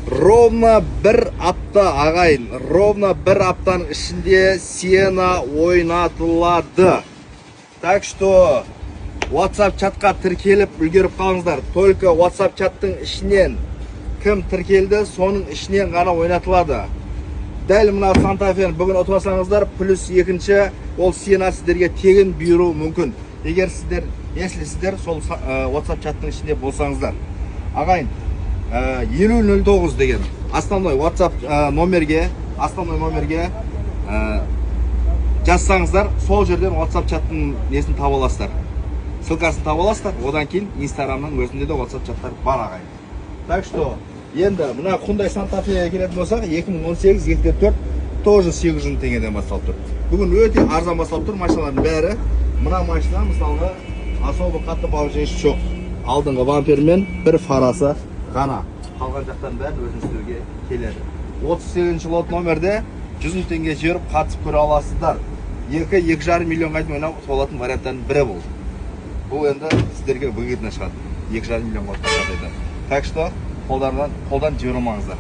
Ровно бір апта ағайын, ровно бір аптаның ішінде Sienna ойнатылады. Так что WhatsApp чатқа тіркеліп үлгеріп қалыңыздар. Только WhatsApp чаттың ішінен кім тіркелді, соның ішінен ғана ойнатылады. Дәл мына Santa Fe'ні бүгін ұтып алсаңыздар, плюс екінші ол Sienna сіздерге тегін бұйыруы мүмкін. Егер сіздер сол WhatsApp чаттың ішінде болсаңыздар. Ағайын, 5009 деген основной WhatsApp номерге жазсаңыздар, сол жерден WhatsApp чаттың несін таба аласыздар. Ссылкасын таба аласыздар. Одан кейін Instagramның өзінде де WhatsApp чаттар бар ағайын. Так что, енді мына Hyundai Santa Fe келетін болсақ, 2018-24 тоже 800 теңгеден басталып тұр. Бүгін өте арзан басталып тұр машиналардың бәрі. Мына машина мысалға особо қатты повышениесі жоқ. Алдыңғы бампермен бір фарасы ғана. Қалған жақтан бәрі өзіңіздерге келеді. 38-ші лот номерде 100 теңге жіберіп қатысып көре аласыздар. 2-2,5 миллионға дейін ойнап солатын варианттардың бірі болды. Бұл енді сіздерге выгодно шығады. 2,5 миллионға отыр. Так что қолдан жібермеңіздер.